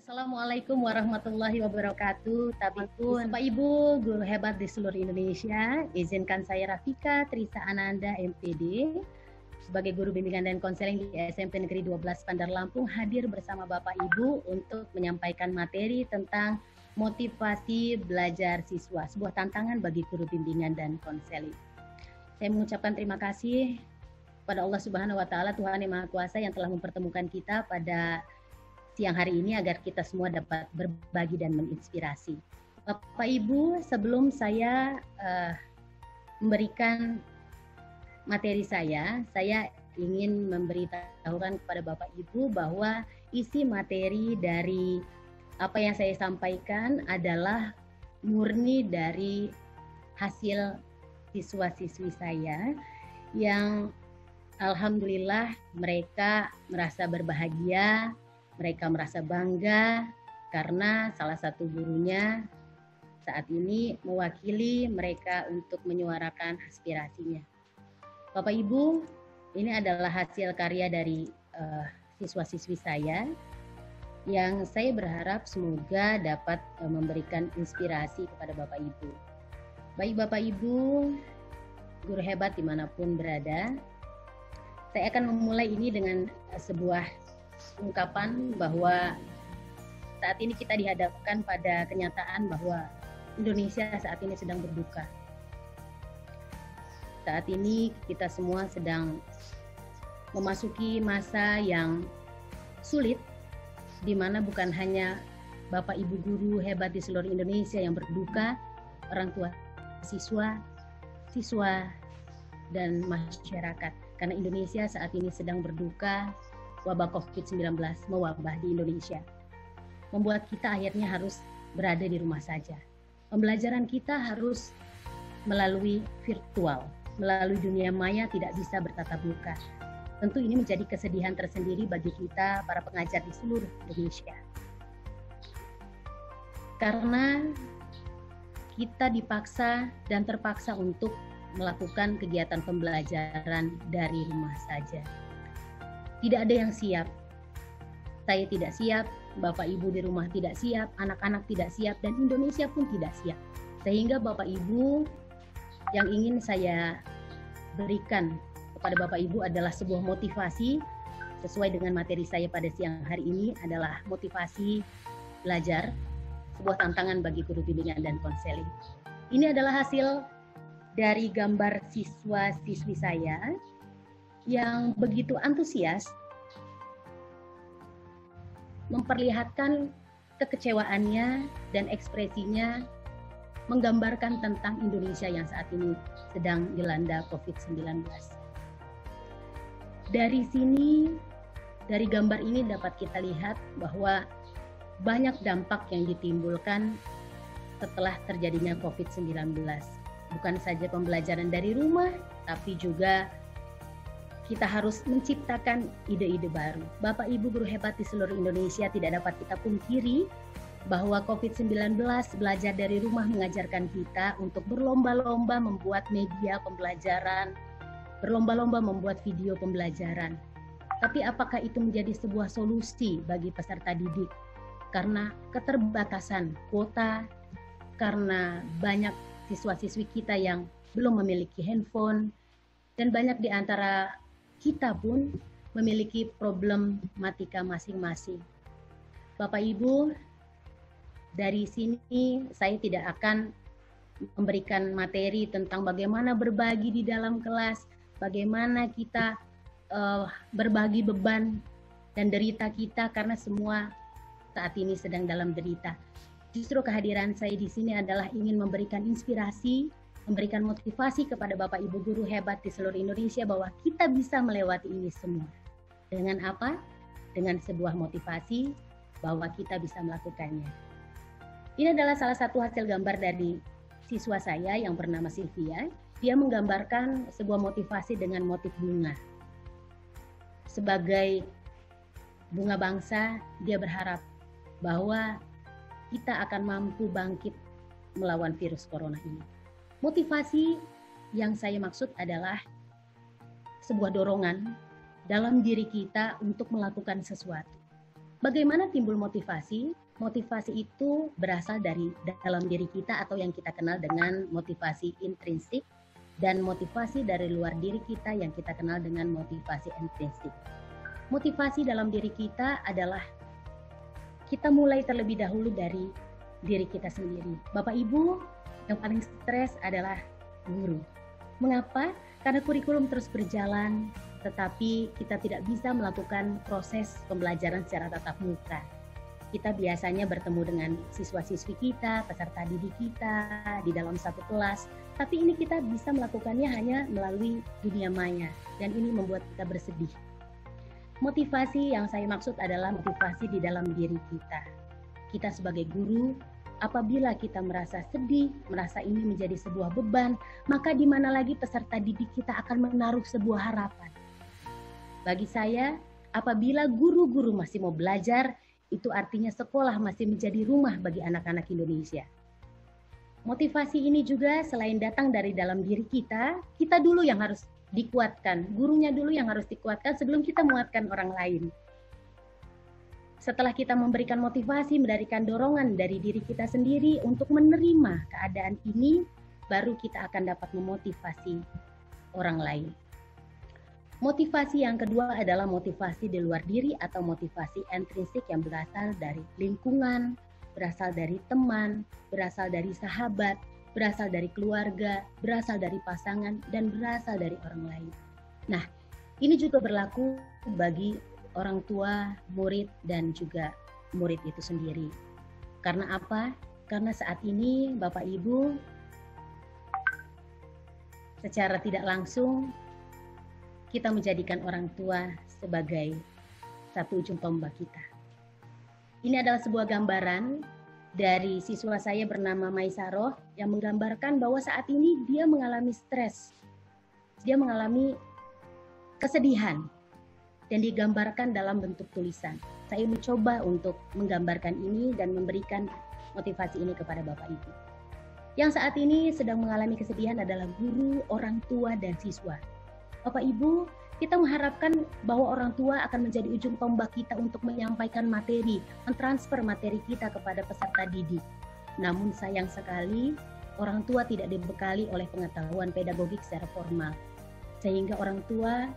Assalamualaikum warahmatullahi wabarakatuh. Bapak Ibu, guru hebat di seluruh Indonesia, izinkan saya Rafika Trisa Ananda MPD sebagai guru bimbingan dan konseling di SMP Negeri 12 Bandar Lampung hadir bersama Bapak Ibu untuk menyampaikan materi tentang motivasi belajar siswa, sebuah tantangan bagi guru bimbingan dan konseling. Saya mengucapkan terima kasih pada Allah Subhanahu wa taala, Tuhan Yang Maha Kuasa yang telah mempertemukan kita pada siang hari ini agar kita semua dapat berbagi dan menginspirasi. Bapak Ibu, sebelum saya memberikan materi saya ingin memberitahukan kepada Bapak Ibu bahwa isi materi dari apa yang saya sampaikan adalah murni dari hasil siswa-siswi saya yang alhamdulillah mereka merasa berbahagia. Mereka merasa bangga karena salah satu gurunya saat ini mewakili mereka untuk menyuarakan aspirasinya. Bapak Ibu, ini adalah hasil karya dari siswa-siswi saya yang saya berharap semoga dapat memberikan inspirasi kepada Bapak Ibu. Baik Bapak Ibu, guru hebat dimanapun berada, saya akan memulai ini dengan sebuah ungkapan bahwa saat ini kita dihadapkan pada kenyataan bahwa Indonesia saat ini sedang berduka. Saat ini kita semua sedang memasuki masa yang sulit, di mana bukan hanya Bapak Ibu guru hebat di seluruh Indonesia yang berduka, orang tua siswa, dan masyarakat. Karena Indonesia saat ini sedang berduka, wabah COVID-19 mewabah di Indonesia. Membuat kita akhirnya harus berada di rumah saja. Pembelajaran kita harus melalui virtual, melalui dunia maya, tidak bisa bertatap muka. Tentu ini menjadi kesedihan tersendiri bagi kita, para pengajar di seluruh Indonesia. Karena kita dipaksa dan terpaksa untuk melakukan kegiatan pembelajaran dari rumah saja. Tidak ada yang siap. Saya tidak siap, Bapak Ibu di rumah tidak siap, anak-anak tidak siap, dan Indonesia pun tidak siap. Sehingga Bapak Ibu, yang ingin saya berikan kepada Bapak Ibu adalah sebuah motivasi sesuai dengan materi saya pada siang hari ini adalah motivasi belajar, sebuah tantangan bagi guru bimbingan dan konseling. Ini adalah hasil dari gambar siswa-siswi saya yang begitu antusias memperlihatkan kekecewaannya dan ekspresinya menggambarkan tentang Indonesia yang saat ini sedang dilanda COVID-19. Dari sini, dari gambar ini dapat kita lihat bahwa banyak dampak yang ditimbulkan setelah terjadinya COVID-19. Bukan saja pembelajaran dari rumah, tapi juga kita harus menciptakan ide-ide baru. Bapak Ibu guru hebat di seluruh Indonesia, tidak dapat kita pungkiri bahwa COVID-19 belajar dari rumah mengajarkan kita untuk berlomba-lomba membuat media pembelajaran, berlomba-lomba membuat video pembelajaran. Tapi apakah itu menjadi sebuah solusi bagi peserta didik? Karena keterbatasan kuota, karena banyak siswa-siswi kita yang belum memiliki handphone, dan banyak di antara kita pun memiliki problematika masing-masing. Bapak Ibu, dari sini saya tidak akan memberikan materi tentang bagaimana berbagi di dalam kelas, bagaimana kita berbagi beban dan derita kita karena semua saat ini sedang dalam derita. Justru kehadiran saya di sini adalah ingin memberikan inspirasi, memberikan motivasi kepada Bapak Ibu guru hebat di seluruh Indonesia bahwa kita bisa melewati ini semua. Dengan apa? Dengan sebuah motivasi bahwa kita bisa melakukannya. Ini adalah salah satu hasil gambar dari siswa saya yang bernama Sylvia. Dia menggambarkan sebuah motivasi dengan motif bunga. Sebagai bunga bangsa, dia berharap bahwa kita akan mampu bangkit melawan virus corona ini. Motivasi yang saya maksud adalah sebuah dorongan dalam diri kita untuk melakukan sesuatu. Bagaimana timbul motivasi? Motivasi itu berasal dari dalam diri kita atau yang kita kenal dengan motivasi intrinsik, dan motivasi dari luar diri kita yang kita kenal dengan motivasi intrinsik. Motivasi dalam diri kita adalah kita mulai terlebih dahulu dari diri kita sendiri. Bapak Ibu, yang paling stres adalah guru. Mengapa? Karena kurikulum terus berjalan, tetapi kita tidak bisa melakukan proses pembelajaran secara tatap muka. Kita biasanya bertemu dengan siswa-siswi kita, peserta didik kita di dalam satu kelas, tapi ini kita bisa melakukannya hanya melalui dunia maya, dan ini membuat kita bersedih. Motivasi yang saya maksud adalah motivasi di dalam diri kita. Kita sebagai guru, apabila kita merasa sedih, merasa ini menjadi sebuah beban, maka di mana lagi peserta didik kita akan menaruh sebuah harapan. Bagi saya, apabila guru-guru masih mau belajar, itu artinya sekolah masih menjadi rumah bagi anak-anak Indonesia. Motivasi ini juga selain datang dari dalam diri kita dulu yang harus dikuatkan, gurunya dulu yang harus dikuatkan sebelum kita menguatkan orang lain. Setelah kita memberikan motivasi, memberikan dorongan dari diri kita sendiri untuk menerima keadaan ini, baru kita akan dapat memotivasi orang lain. Motivasi yang kedua adalah motivasi di luar diri atau motivasi intrinsik yang berasal dari lingkungan, berasal dari teman, berasal dari sahabat, berasal dari keluarga, berasal dari pasangan, dan berasal dari orang lain. Nah, ini juga berlaku bagi orang tua, murid, dan juga murid itu sendiri. Karena apa? Karena saat ini Bapak Ibu secara tidak langsung kita menjadikan orang tua sebagai satu ujung tombak kita. Ini adalah sebuah gambaran dari siswa saya bernama Maisaroh yang menggambarkan bahwa saat ini dia mengalami stres. Dia mengalami kesedihan dan digambarkan dalam bentuk tulisan. Saya mencoba untuk menggambarkan ini dan memberikan motivasi ini kepada Bapak Ibu. Yang saat ini sedang mengalami kesedihan adalah guru, orang tua, dan siswa. Bapak Ibu, kita mengharapkan bahwa orang tua akan menjadi ujung tombak kita untuk menyampaikan materi, mentransfer materi kita kepada peserta didik. Namun sayang sekali, orang tua tidak dibekali oleh pengetahuan pedagogik secara formal. Sehingga orang tua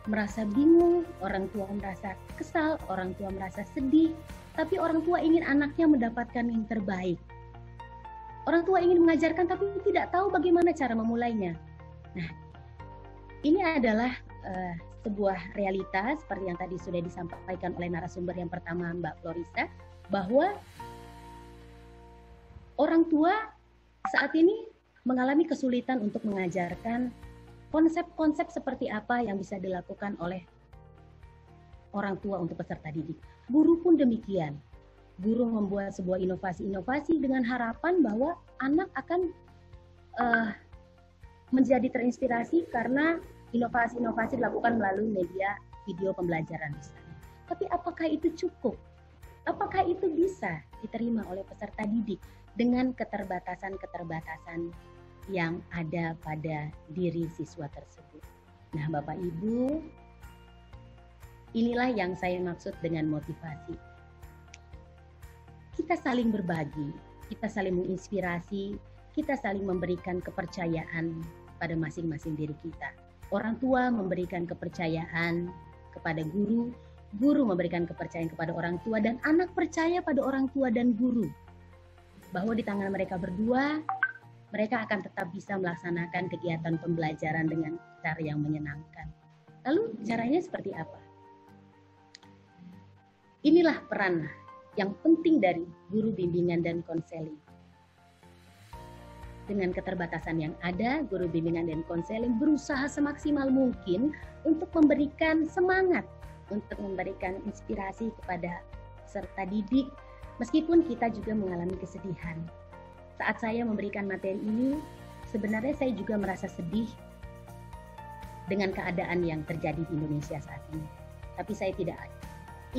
merasa bingung, orang tua merasa kesal, orang tua merasa sedih, tapi orang tua ingin anaknya mendapatkan yang terbaik. Orang tua ingin mengajarkan tapi tidak tahu bagaimana cara memulainya. Nah, ini adalah sebuah realitas seperti yang tadi sudah disampaikan oleh narasumber yang pertama Mbak Florisa, bahwa orang tua saat ini mengalami kesulitan untuk mengajarkan konsep-konsep seperti apa yang bisa dilakukan oleh orang tua untuk peserta didik. Guru pun demikian. Guru membuat sebuah inovasi-inovasi dengan harapan bahwa anak akan menjadi terinspirasi karena inovasi-inovasi dilakukan melalui media video pembelajaran misalnya. Tapi apakah itu cukup? Apakah itu bisa diterima oleh peserta didik dengan keterbatasan-keterbatasan yang ada pada diri siswa tersebut? Nah, Bapak Ibu, inilah yang saya maksud dengan motivasi. Kita saling berbagi, kita saling menginspirasi, kita saling memberikan kepercayaan pada masing-masing diri kita. Orang tua memberikan kepercayaan kepada guru, guru memberikan kepercayaan kepada orang tua, dan anak percaya pada orang tua dan guru. Bahwa di tangan mereka berdua, mereka akan tetap bisa melaksanakan kegiatan pembelajaran dengan cara yang menyenangkan. Lalu caranya seperti apa? Inilah peran yang penting dari guru bimbingan dan konseling. Dengan keterbatasan yang ada, guru bimbingan dan konseling berusaha semaksimal mungkin untuk memberikan semangat, untuk memberikan inspirasi kepada peserta didik, meskipun kita juga mengalami kesedihan. Saat saya memberikan materi ini, sebenarnya saya juga merasa sedih dengan keadaan yang terjadi di Indonesia saat ini. Tapi saya tidak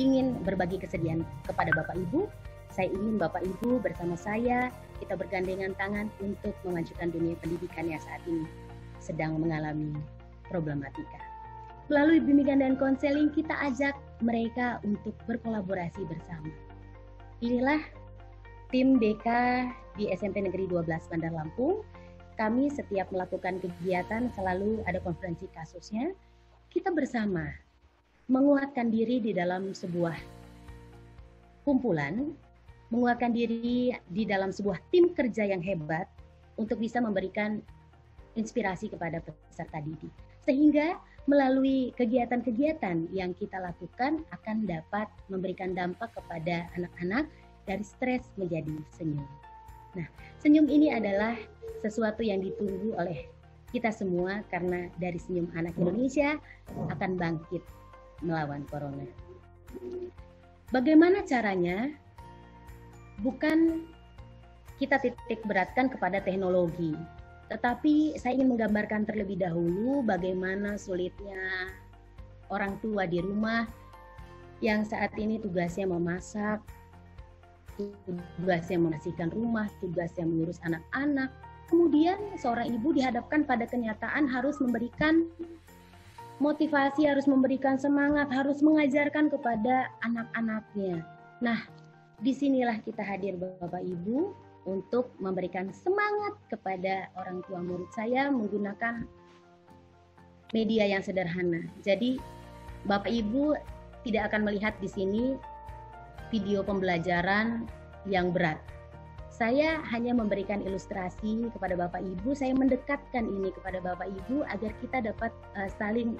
ingin berbagi kesedihan kepada Bapak Ibu. Saya ingin Bapak Ibu bersama saya, kita bergandengan tangan untuk memajukan dunia pendidikan yang saat ini sedang mengalami problematika. Melalui bimbingan dan konseling, kita ajak mereka untuk berkolaborasi bersama. Inilah tim BK di SMP Negeri 12 Bandar Lampung. Kami setiap melakukan kegiatan selalu ada konferensi kasusnya. Kita bersama menguatkan diri di dalam sebuah kumpulan, menguatkan diri di dalam sebuah tim kerja yang hebat untuk bisa memberikan inspirasi kepada peserta didik. Sehingga melalui kegiatan-kegiatan yang kita lakukan akan dapat memberikan dampak kepada anak-anak dari stres menjadi senyum. Nah, senyum ini adalah sesuatu yang ditunggu oleh kita semua karena dari senyum anak Indonesia akan bangkit melawan corona. Bagaimana caranya? Bukan kita titik beratkan kepada teknologi, tetapi saya ingin menggambarkan terlebih dahulu bagaimana sulitnya orang tua di rumah yang saat ini tugasnya memasak, tugasnya membersihkan rumah, tugasnya mengurus anak-anak. Kemudian seorang ibu dihadapkan pada kenyataan harus memberikan motivasi, harus memberikan semangat, harus mengajarkan kepada anak-anaknya. Nah, disinilah kita hadir Bapak Ibu untuk memberikan semangat kepada orang tua murid saya menggunakan media yang sederhana. Jadi Bapak Ibu tidak akan melihat di sini video pembelajaran yang berat. Saya hanya memberikan ilustrasi kepada Bapak Ibu, saya mendekatkan ini kepada Bapak Ibu agar kita dapat saling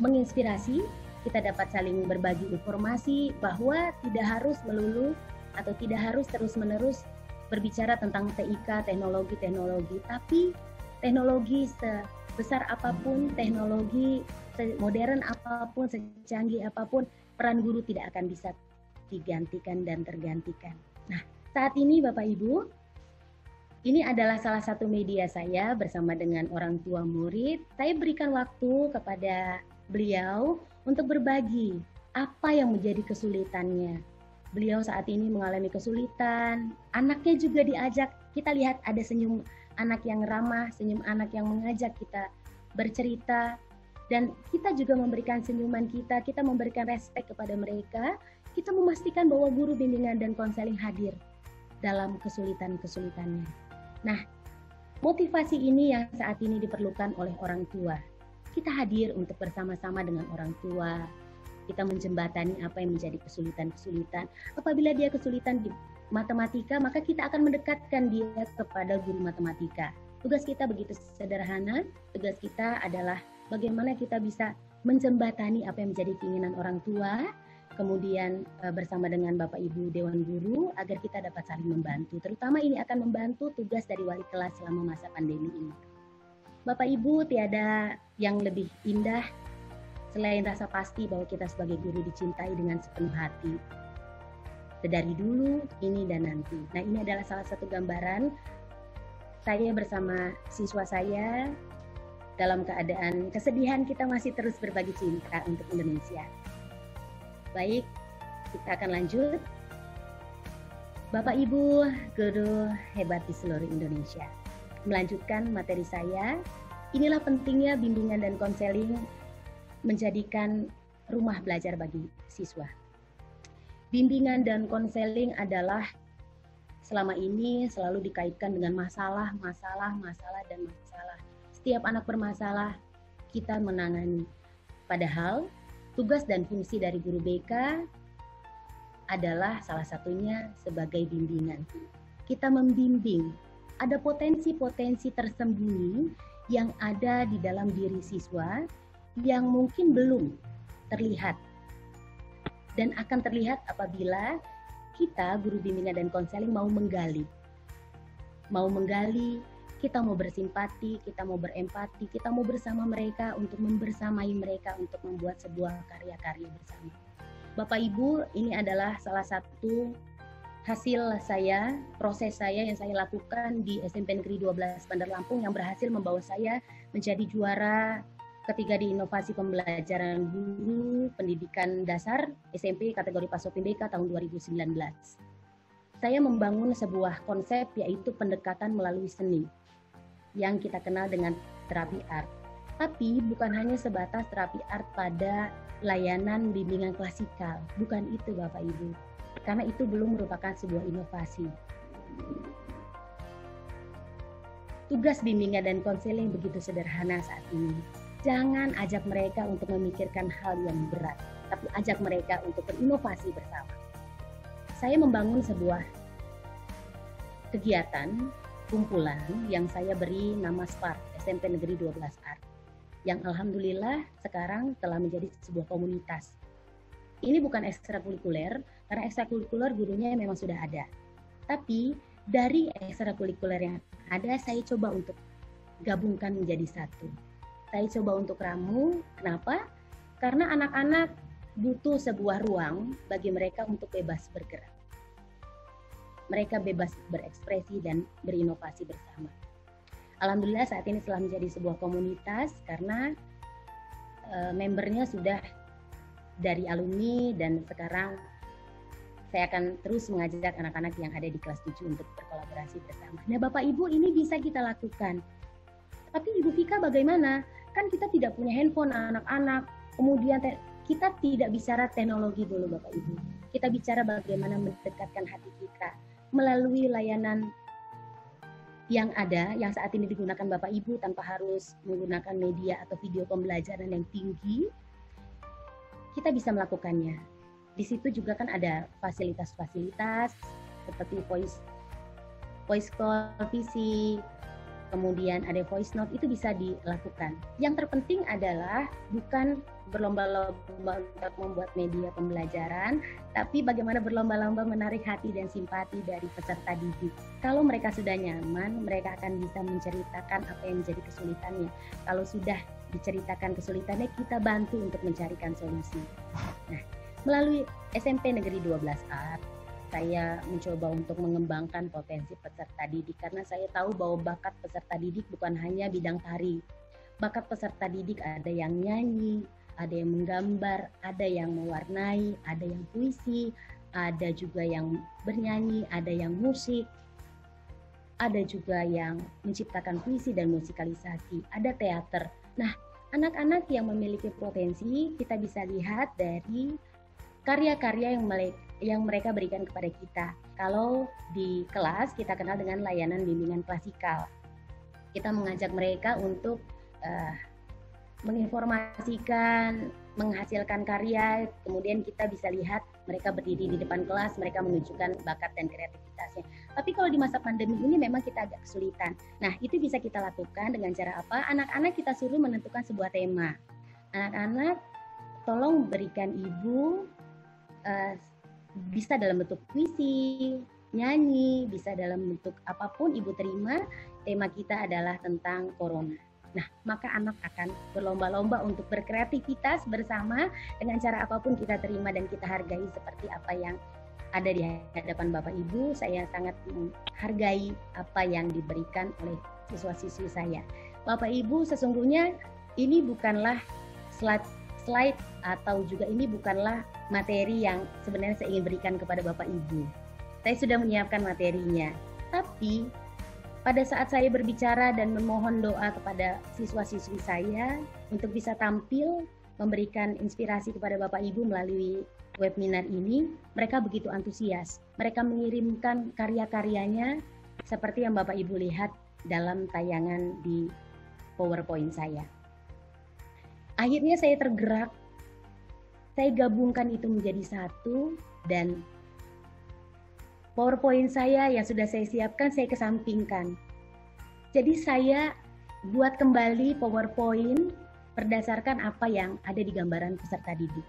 menginspirasi, kita dapat saling berbagi informasi bahwa tidak harus melulu atau tidak harus terus-menerus berbicara tentang TIK, teknologi, tapi teknologi sebesar apapun, teknologi modern apapun, secanggih apapun, peran guru tidak akan bisa digantikan dan tergantikan. Nah, saat ini Bapak Ibu, ini adalah salah satu media saya bersama dengan orang tua murid. Saya berikan waktu kepada beliau untuk berbagi apa yang menjadi kesulitannya. Beliau saat ini mengalami kesulitan, anaknya juga diajak. Kita lihat ada senyum anak yang ramah, senyum anak yang mengajak kita bercerita. Dan kita juga memberikan senyuman kita memberikan respek kepada mereka. Kita memastikan bahwa guru bimbingan dan konseling hadir dalam kesulitan-kesulitannya. Nah, motivasi ini yang saat ini diperlukan oleh orang tua. Kita hadir untuk bersama-sama dengan orang tua. Kita menjembatani apa yang menjadi kesulitan-kesulitan. Apabila dia kesulitan di matematika, maka kita akan mendekatkan dia kepada guru matematika. Tugas kita begitu sederhana. Tugas kita adalah bagaimana kita bisa menjembatani apa yang menjadi keinginan orang tua, kemudian bersama dengan Bapak Ibu Dewan Guru agar kita dapat saling membantu. Terutama ini akan membantu tugas dari wali kelas selama masa pandemi ini. Bapak Ibu, tiada yang lebih indah selain rasa pasti bahwa kita sebagai guru dicintai dengan sepenuh hati. Dari dulu, ini dan nanti. Nah, ini adalah salah satu gambaran saya bersama siswa saya dalam keadaan kesedihan kita masih terus berbagi cinta untuk Indonesia. Baik, kita akan lanjut. Bapak Ibu guru hebat di seluruh Indonesia. Melanjutkan materi saya, inilah pentingnya bimbingan dan konseling menjadikan rumah belajar bagi siswa. Bimbingan dan konseling adalah selama ini selalu dikaitkan dengan masalah. Setiap anak bermasalah, kita menangani. Padahal tugas dan fungsi dari guru BK adalah salah satunya sebagai bimbingan. Kita membimbing, ada potensi-potensi tersembunyi yang ada di dalam diri siswa yang mungkin belum terlihat dan akan terlihat apabila kita guru bimbingan dan konseling mau menggali, kita mau bersimpati, kita mau berempati, kita mau bersama mereka untuk membersamai mereka untuk membuat sebuah karya-karya bersama. Bapak Ibu, ini adalah salah satu hasil saya, proses saya yang saya lakukan di SMP Negeri 12 Bandar Lampung yang berhasil membawa saya menjadi juara ketiga di inovasi pembelajaran guru pendidikan dasar SMP kategori Pasopin BK tahun 2019. Saya membangun sebuah konsep yaitu pendekatan melalui seni yang kita kenal dengan terapi art. Tapi bukan hanya sebatas terapi art pada layanan bimbingan klasikal, bukan itu Bapak Ibu, karena itu belum merupakan sebuah inovasi. Tugas bimbingan dan konseling begitu sederhana saat ini. Jangan ajak mereka untuk memikirkan hal yang berat, tapi ajak mereka untuk berinovasi bersama. Saya membangun sebuah kegiatan kumpulan yang saya beri nama SPARK, SMP Negeri 12 Art, yang alhamdulillah sekarang telah menjadi sebuah komunitas. Ini bukan ekstrakurikuler, karena ekstrakurikuler gurunya memang sudah ada. Tapi dari ekstrakurikuler yang ada, saya coba untuk gabungkan menjadi satu. Saya coba untuk ramu, kenapa? Karena anak-anak butuh sebuah ruang bagi mereka untuk bebas bergerak. Mereka bebas berekspresi dan berinovasi bersama. Alhamdulillah saat ini telah menjadi sebuah komunitas karena membernya sudah dari alumni dan sekarang saya akan terus mengajak anak-anak yang ada di kelas 7 untuk berkolaborasi bersama. Nah Bapak Ibu, ini bisa kita lakukan. Tapi Ibu Vika bagaimana? Kan kita tidak punya handphone anak-anak, kemudian kita tidak bicara teknologi dulu Bapak Ibu. Kita bicara bagaimana mendekatkan hati kita melalui layanan yang ada, yang saat ini digunakan Bapak Ibu tanpa harus menggunakan media atau video pembelajaran yang tinggi, kita bisa melakukannya. Di situ juga kan ada fasilitas-fasilitas seperti voice call, PC, kemudian ada voice note, itu bisa dilakukan. Yang terpenting adalah bukan berlomba-lomba untuk membuat media pembelajaran, tapi bagaimana berlomba-lomba menarik hati dan simpati dari peserta didik. Kalau mereka sudah nyaman, mereka akan bisa menceritakan apa yang menjadi kesulitannya. Kalau sudah diceritakan kesulitannya, kita bantu untuk mencarikan solusi. Nah, melalui SMP Negeri 12 Art, saya mencoba untuk mengembangkan potensi peserta didik karena saya tahu bahwa bakat peserta didik bukan hanya bidang tari. Bakat peserta didik ada yang nyanyi, ada yang menggambar, ada yang mewarnai, ada yang puisi, ada juga yang bernyanyi, ada yang musik, ada juga yang menciptakan puisi dan musikalisasi, ada teater. Nah, anak-anak yang memiliki potensi kita bisa lihat dari karya-karya yang mereka berikan kepada kita. Kalau di kelas kita kenal dengan layanan bimbingan klasikal. Kita mengajak mereka untuk menginformasikan, menghasilkan karya, kemudian kita bisa lihat mereka berdiri di depan kelas, mereka menunjukkan bakat dan kreativitasnya. Tapi kalau di masa pandemi ini memang kita agak kesulitan. Nah, itu bisa kita lakukan dengan cara apa? Anak-anak kita suruh menentukan sebuah tema. Anak-anak, tolong berikan ibu bisa dalam bentuk puisi, nyanyi, bisa dalam bentuk apapun ibu terima. Tema kita adalah tentang corona. Nah, maka anak akan berlomba-lomba untuk berkreativitas bersama dengan cara apapun kita terima dan kita hargai seperti apa yang ada di hadapan Bapak Ibu. Saya sangat menghargai apa yang diberikan oleh siswa-siswi saya. Bapak Ibu, sesungguhnya ini bukanlah slide atau juga ini bukanlah materi yang sebenarnya saya ingin berikan kepada Bapak Ibu. Saya sudah menyiapkan materinya. Tapi pada saat saya berbicara dan memohon doa kepada siswa-siswi saya untuk bisa tampil memberikan inspirasi kepada Bapak Ibu melalui webinar ini, mereka begitu antusias. Mereka mengirimkan karya-karyanya seperti yang Bapak Ibu lihat dalam tayangan di PowerPoint saya. Akhirnya saya tergerak, saya gabungkan itu menjadi satu dan PowerPoint saya yang sudah saya siapkan, saya kesampingkan. Jadi saya buat kembali PowerPoint berdasarkan apa yang ada di gambaran peserta didik.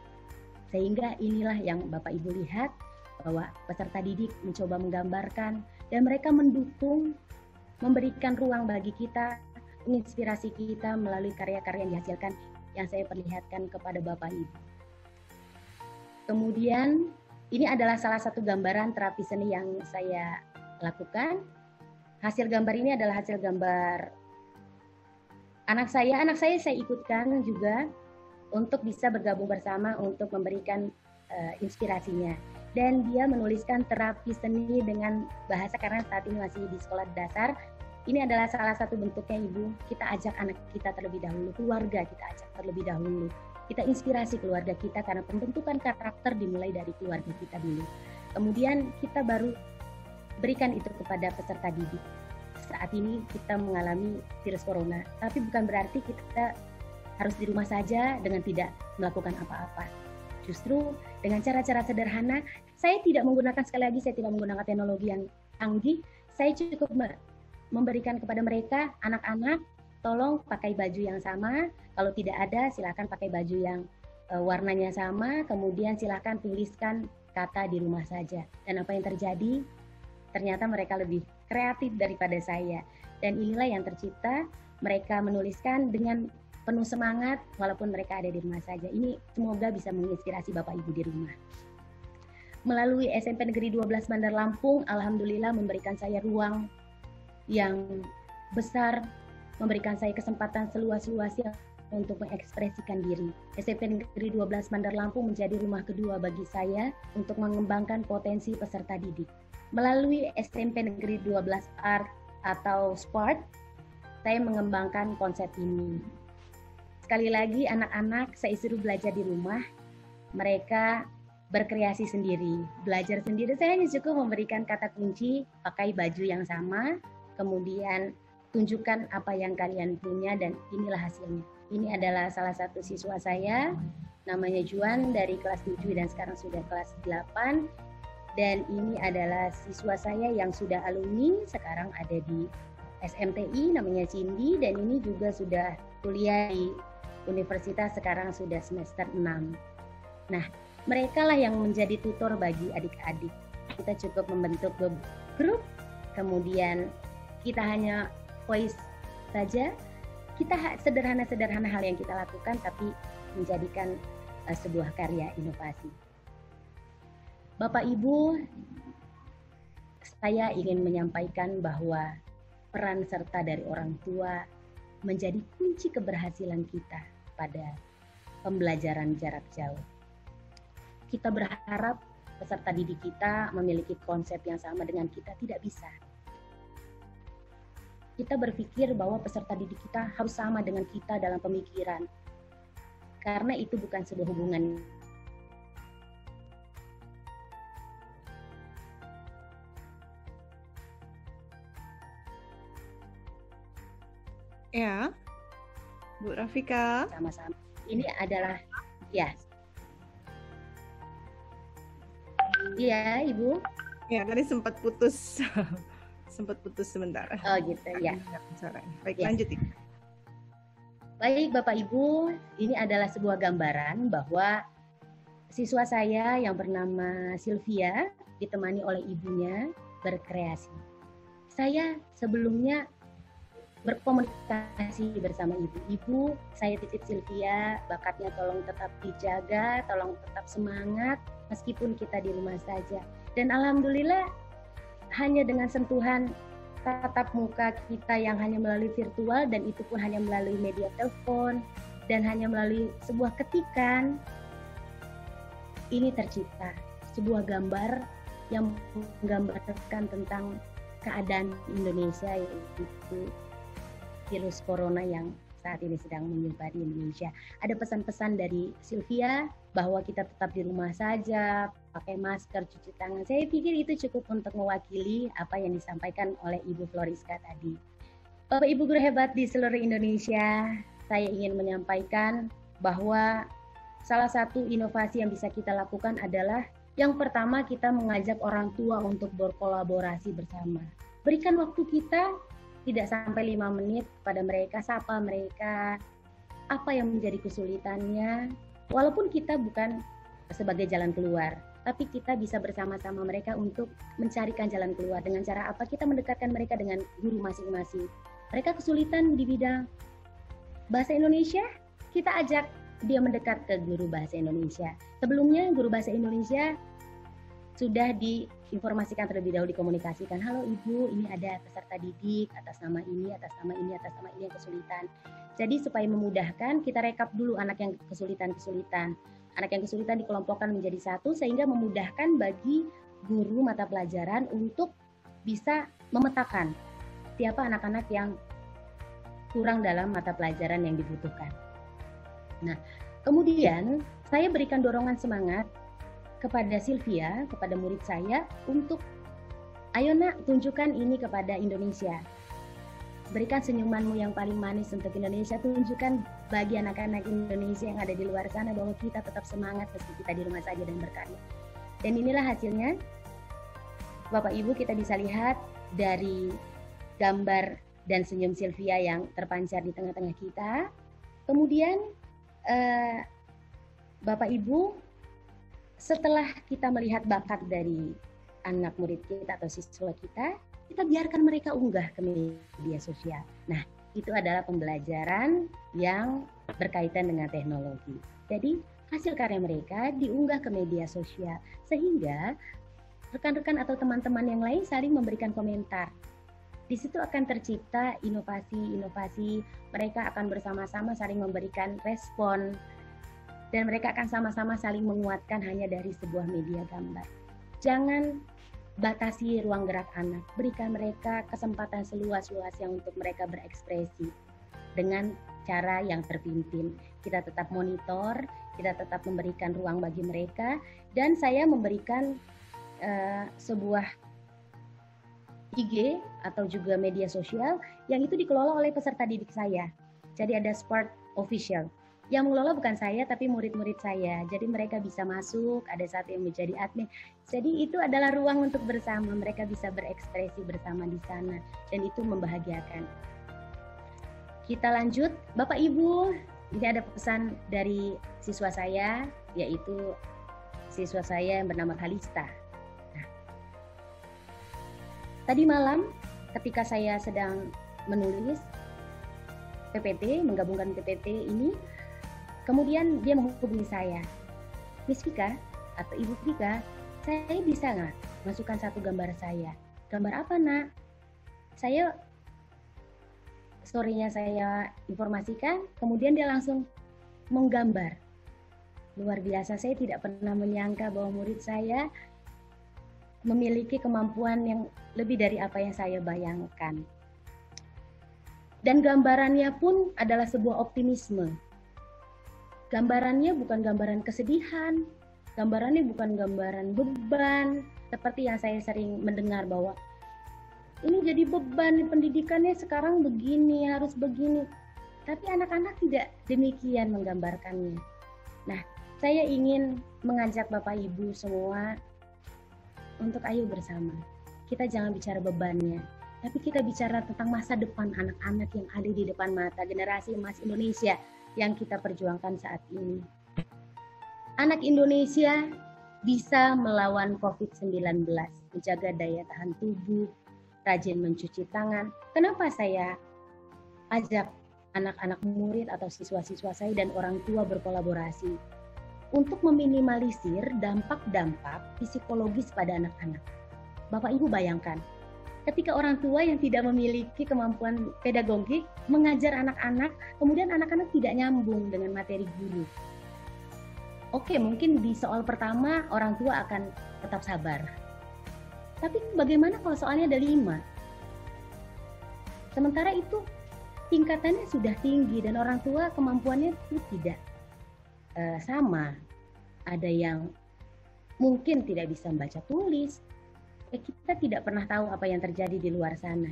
Sehingga inilah yang Bapak Ibu lihat, bahwa peserta didik mencoba menggambarkan dan mereka mendukung, memberikan ruang bagi kita, menginspirasi kita melalui karya-karya yang dihasilkan yang saya perlihatkan kepada Bapak Ibu. Kemudian ini adalah salah satu gambaran terapi seni yang saya lakukan. Hasil gambar ini adalah hasil gambar anak saya saya ikutkan juga untuk bisa bergabung bersama untuk memberikan inspirasinya. Dan dia menuliskan terapi seni dengan bahasa, karena saat ini masih di sekolah dasar, Ini adalah salah satu bentuknya Ibu, kita ajak anak kita terlebih dahulu, keluarga kita ajak terlebih dahulu. Kita inspirasi keluarga kita karena pembentukan karakter dimulai dari keluarga kita dulu. Kemudian kita baru berikan itu kepada peserta didik. Saat ini kita mengalami virus corona, tapi bukan berarti kita harus di rumah saja dengan tidak melakukan apa-apa. Justru dengan cara-cara sederhana, saya tidak menggunakan, sekali lagi saya tidak menggunakan teknologi yang canggih, saya cukup memberikan kepada mereka, anak-anak, tolong pakai baju yang sama, kalau tidak ada silakan pakai baju yang warnanya sama, kemudian silakan tuliskan kata di rumah saja. Dan apa yang terjadi? Ternyata mereka lebih kreatif daripada saya. Dan inilah yang tercipta, mereka menuliskan dengan penuh semangat walaupun mereka ada di rumah saja. Ini semoga bisa menginspirasi Bapak Ibu di rumah. Melalui SMP Negeri 12 Bandar Lampung, alhamdulillah memberikan saya ruang yang besar, memberikan saya kesempatan seluas-luasnya untuk mengekspresikan diri. SMP Negeri 12 Bandar Lampung menjadi rumah kedua bagi saya untuk mengembangkan potensi peserta didik. Melalui SMP Negeri 12 Art atau Sport, saya mengembangkan konsep ini. Sekali lagi, anak-anak saya suruh belajar di rumah, mereka berkreasi sendiri, belajar sendiri. Saya hanya cukup memberikan kata kunci, pakai baju yang sama, kemudian tunjukkan apa yang kalian punya dan inilah hasilnya. Ini adalah salah satu siswa saya, namanya Juan dari kelas 7 dan sekarang sudah kelas 8. Dan ini adalah siswa saya yang sudah alumni, sekarang ada di SMTI, namanya Cindy, dan ini juga sudah kuliah di universitas, sekarang sudah semester 6. Nah, mereka lah yang menjadi tutor bagi adik-adik. Kita cukup membentuk grup, kemudian kita hanya voice saja, kita sederhana-sederhana hal yang kita lakukan, tapi menjadikan sebuah karya inovasi. Bapak Ibu, saya ingin menyampaikan bahwa peran serta dari orang tua menjadi kunci keberhasilan kita pada pembelajaran jarak jauh. Kita berharap peserta didik kita memiliki konsep yang sama dengan kita, tidak bisa. Kita berpikir bahwa peserta didik kita harus sama dengan kita dalam pemikiran, karena itu bukan sebuah hubungan. Ya, Bu Rafika. Sama-sama. Ini adalah, ya. Iya, Ibu. Ya, tadi sempat putus. Sempat putus sebentar. Oh gitu, ya. Baik, ya. Lanjut. Baik, Bapak Ibu, ini adalah sebuah gambaran bahwa siswa saya yang bernama Sylvia ditemani oleh ibunya berkreasi. Saya sebelumnya berkomunikasi bersama ibu. Ibu, saya titip Sylvia, bakatnya tolong tetap dijaga, tolong tetap semangat, meskipun kita di rumah saja. Dan alhamdulillah, hanya dengan sentuhan tatap muka kita yang hanya melalui virtual, dan itu pun hanya melalui media telepon, dan hanya melalui sebuah ketikan, ini tercipta sebuah gambar yang menggambarkan tentang keadaan Indonesia, yaitu virus corona yang saat ini sedang menyebar di Indonesia. Ada pesan-pesan dari Sylvia bahwa kita tetap di rumah saja, pakai masker, cuci tangan. Saya pikir itu cukup untuk mewakili apa yang disampaikan oleh Ibu Floriska tadi. Bapak Ibu guru hebat di seluruh Indonesia, saya ingin menyampaikan bahwa salah satu inovasi yang bisa kita lakukan adalah yang pertama, kita mengajak orang tua untuk berkolaborasi bersama. Berikan waktu kita tidak sampai 5 menit pada mereka, sapa mereka, apa yang menjadi kesulitannya, walaupun kita bukan sebagai jalan keluar, tapi kita bisa bersama-sama mereka untuk mencarikan jalan keluar. Dengan cara apa? Kita mendekatkan mereka dengan guru masing-masing. Mereka kesulitan di bidang bahasa Indonesia, kita ajak dia mendekat ke guru bahasa Indonesia. Sebelumnya guru bahasa Indonesia sudah diinformasikan terlebih dahulu, dikomunikasikan, halo Ibu, ini ada peserta didik atas nama ini, atas nama ini, atas nama ini yang kesulitan. Jadi supaya memudahkan, kita rekap dulu anak yang kesulitan-kesulitan. Anak yang kesulitan dikelompokkan menjadi satu, sehingga memudahkan bagi guru mata pelajaran untuk bisa memetakan siapa anak-anak yang kurang dalam mata pelajaran yang dibutuhkan. Nah, kemudian saya berikan dorongan semangat kepada Sylvia, kepada murid saya, untuk ayo nak, tunjukkan ini kepada Indonesia. Berikan senyumanmu yang paling manis untuk Indonesia, tunjukkan bagi anak-anak Indonesia yang ada di luar sana bahwa kita tetap semangat meski kita di rumah saja dan berkarya. Dan inilah hasilnya. Bapak Ibu, kita bisa lihat dari gambar dan senyum Sylvia yang terpancar di tengah-tengah kita. Kemudian Bapak Ibu, setelah kita melihat bakat dari anak murid kita atau siswa kita biarkan mereka unggah ke media sosial. Nah, itu adalah pembelajaran yang berkaitan dengan teknologi. Jadi, hasil karya mereka diunggah ke media sosial, sehingga rekan-rekan atau teman-teman yang lain saling memberikan komentar. Di situ akan tercipta inovasi-inovasi, mereka akan bersama-sama saling memberikan respon, dan mereka akan sama-sama saling menguatkan hanya dari sebuah media gambar. Jangan batasi ruang gerak anak, berikan mereka kesempatan seluas-luasnya untuk mereka berekspresi dengan cara yang terpimpin. Kita tetap monitor, kita tetap memberikan ruang bagi mereka, dan saya memberikan sebuah IG atau juga media sosial yang itu dikelola oleh peserta didik saya. Jadi ada Spark Official. Yang mengelola bukan saya, tapi murid-murid saya. Jadi mereka bisa masuk, ada satu yang menjadi admin. Jadi itu adalah ruang untuk bersama, mereka bisa berekspresi bersama di sana, dan itu membahagiakan. Kita lanjut, Bapak Ibu, ini ada pesan dari siswa saya, yaitu siswa saya yang bernama Kalista. Nah, tadi malam ketika saya sedang menulis PPT, menggabungkan PPT ini, kemudian dia menghubungi saya, Miss Vika atau Ibu Vika, saya bisa nggak masukkan satu gambar saya? Gambar apa nak? Saya story-nya saya informasikan, kemudian dia langsung menggambar. Luar biasa, saya tidak pernah menyangka bahwa murid saya memiliki kemampuan yang lebih dari apa yang saya bayangkan. Dan gambarannya pun adalah sebuah optimisme. Gambarannya bukan gambaran kesedihan, gambarannya bukan gambaran beban, seperti yang saya sering mendengar bahwa ini jadi beban, pendidikannya sekarang begini, harus begini. Tapi anak-anak tidak demikian menggambarkannya. Nah, saya ingin mengajak Bapak Ibu semua untuk ayo bersama. Kita jangan bicara bebannya, tapi kita bicara tentang masa depan anak-anak yang ada di depan mata, generasi emas Indonesia yang kita perjuangkan saat ini. Anak Indonesia bisa melawan COVID-19, menjaga daya tahan tubuh, rajin mencuci tangan. Kenapa saya ajak anak-anak murid atau siswa-siswa saya dan orang tua berkolaborasi untuk meminimalisir dampak-dampak psikologis pada anak-anak. Bapak Ibu bayangkan, ketika orang tua yang tidak memiliki kemampuan pedagogik mengajar anak-anak, kemudian anak-anak tidak nyambung dengan materi guru. Oke, mungkin di soal pertama orang tua akan tetap sabar. Tapi bagaimana kalau soalnya ada 5? Sementara itu tingkatannya sudah tinggi dan orang tua kemampuannya itu tidak sama. Ada yang mungkin tidak bisa membaca tulis. Kita tidak pernah tahu apa yang terjadi di luar sana.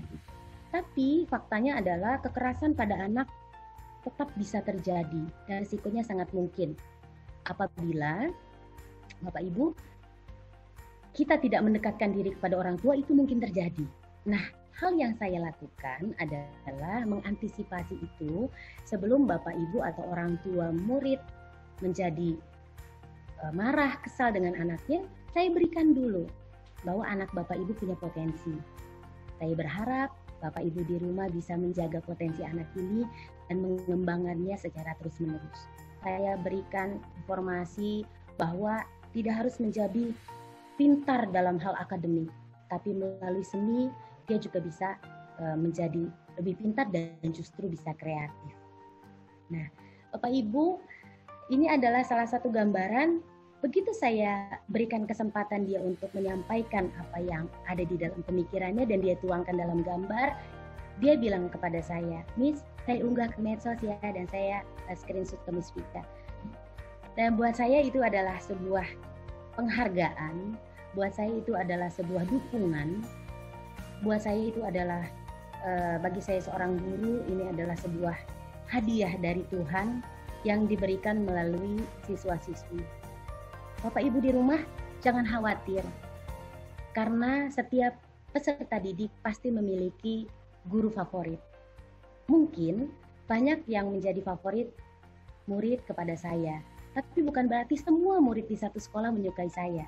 Tapi faktanya adalah kekerasan pada anak tetap bisa terjadi dan risikonya sangat mungkin apabila Bapak Ibu kita tidak mendekatkan diri kepada orang tua, itu mungkin terjadi. Nah, hal yang saya lakukan adalah mengantisipasi itu sebelum Bapak Ibu atau orang tua murid menjadi marah, kesal dengan anaknya, saya berikan dulu bahwa anak Bapak Ibu punya potensi. Saya berharap Bapak Ibu di rumah bisa menjaga potensi anak ini dan mengembangkannya secara terus-menerus. Saya berikan informasi bahwa tidak harus menjadi pintar dalam hal akademik, tapi melalui seni dia juga bisa menjadi lebih pintar dan justru bisa kreatif. Nah, Bapak Ibu, ini adalah salah satu gambaran. Begitu saya berikan kesempatan dia untuk menyampaikan apa yang ada di dalam pemikirannya dan dia tuangkan dalam gambar, Dia bilang kepada saya, Miss, saya unggah ke medsos ya, dan saya screenshot ke Miss Vika. Dan buat saya itu adalah sebuah penghargaan, buat saya itu adalah sebuah dukungan, buat saya itu adalah bagi saya seorang guru ini adalah sebuah hadiah dari Tuhan yang diberikan melalui siswa-siswi. Bapak Ibu di rumah jangan khawatir, karena setiap peserta didik pasti memiliki guru favorit. Mungkin banyak yang menjadi favorit murid kepada saya, tapi bukan berarti semua murid di satu sekolah menyukai saya.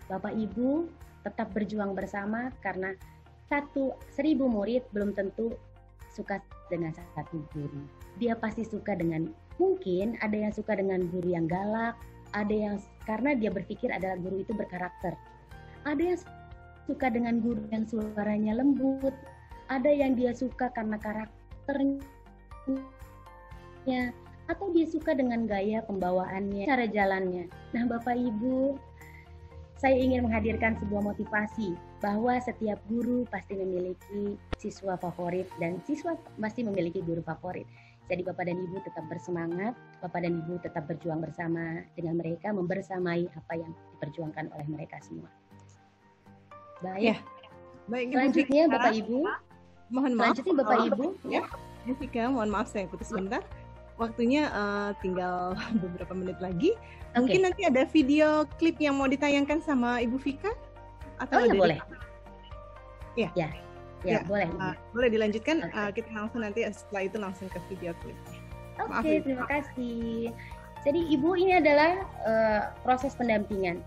Bapak Ibu tetap berjuang bersama, karena 1.000 murid belum tentu suka dengan satu guru. Dia pasti suka dengan, mungkin ada yang suka dengan guru yang galak, ada yang karena dia berpikir adalah guru itu berkarakter. Ada yang suka dengan guru yang suaranya lembut, ada yang dia suka karena karakternya, atau dia suka dengan gaya pembawaannya, cara jalannya. Nah, Bapak Ibu, saya ingin menghadirkan sebuah motivasi bahwa setiap guru pasti memiliki siswa favorit dan siswa pasti memiliki guru favorit. Jadi Bapak dan Ibu tetap bersemangat, Bapak dan Ibu tetap berjuang bersama dengan mereka, membersamai apa yang diperjuangkan oleh mereka semua. Baik. Ya. Baik, selanjutnya Bapak Ibu. Mohon maaf. Selanjutnya Bapak Ibu. Ya. Vika, mohon maaf saya putus sebentar. Waktunya tinggal beberapa menit lagi. Mungkin nanti ada video klip yang mau ditayangkan sama Ibu Vika? Atau ya boleh. Ya. Ya, boleh. Boleh dilanjutkan. Kita langsung nanti setelah itu langsung ke video klipnya. Oke, terima kasih. Jadi Ibu, ini adalah proses pendampingan.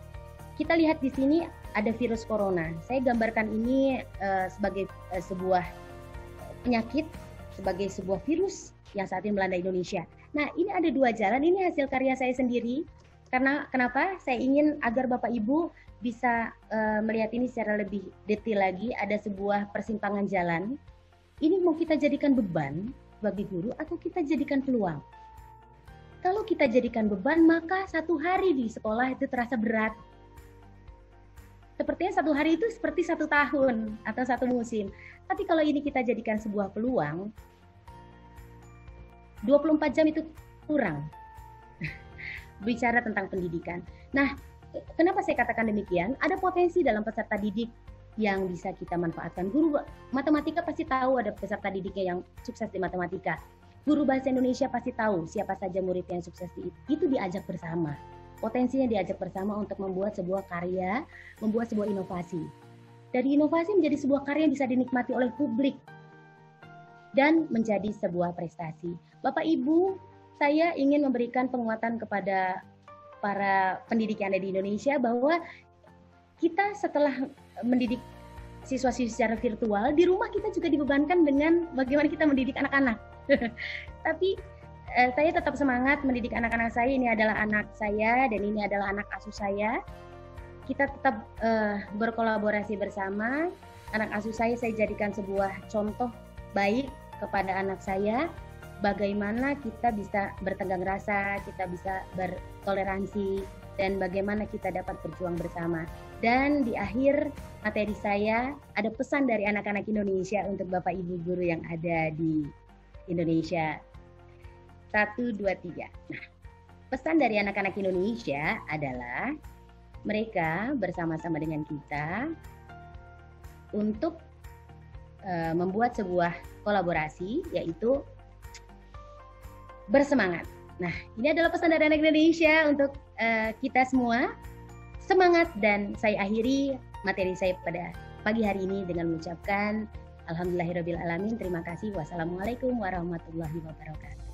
Kita lihat di sini ada virus corona. Saya gambarkan ini sebagai sebuah penyakit, sebagai sebuah virus yang saat ini melanda Indonesia. Nah, ini ada 2 jalan. Ini hasil karya saya sendiri. Karena kenapa? Saya ingin agar Bapak Ibu bisa melihat ini secara lebih detail lagi. Ada sebuah persimpangan jalan. Ini mau kita jadikan beban bagi guru atau kita jadikan peluang? Kalau kita jadikan beban, maka 1 hari di sekolah itu terasa berat. Sepertinya 1 hari itu seperti 1 tahun atau 1 musim. Tapi kalau ini kita jadikan sebuah peluang, 24 jam itu kurang. Bicara tentang pendidikan. Nah, kenapa saya katakan demikian? Ada potensi dalam peserta didik yang bisa kita manfaatkan. Guru matematika pasti tahu ada peserta didiknya yang sukses di matematika. Guru bahasa Indonesia pasti tahu siapa saja murid yang sukses di itu. Itu diajak bersama. Potensinya diajak bersama untuk membuat sebuah karya, membuat sebuah inovasi. Dari inovasi menjadi sebuah karya yang bisa dinikmati oleh publik dan menjadi sebuah prestasi. Bapak Ibu, saya ingin memberikan penguatan kepada para pendidik yang ada di Indonesia bahwa kita setelah mendidik siswa-siswi secara virtual, di rumah kita juga dibebankan dengan bagaimana kita mendidik anak-anak. Tapi saya tetap semangat mendidik anak-anak saya. Ini adalah anak saya dan ini adalah anak asuh saya. Kita tetap berkolaborasi bersama. Anak asuh saya jadikan sebuah contoh baik kepada anak saya. Bagaimana kita bisa bertenggang rasa, kita bisa bertoleransi, dan bagaimana kita dapat berjuang bersama. Dan di akhir materi saya ada pesan dari anak-anak Indonesia untuk Bapak Ibu guru yang ada di Indonesia. 1, 2, 3. Nah, pesan dari anak-anak Indonesia adalah mereka bersama-sama dengan kita untuk membuat sebuah kolaborasi, yaitu bersemangat. Nah, ini adalah pesan dari anak Indonesia untuk kita semua. Semangat, dan saya akhiri materi saya pada pagi hari ini dengan mengucapkan Alhamdulillahirabbil alamin. Terima kasih. Wassalamualaikum warahmatullahi wabarakatuh.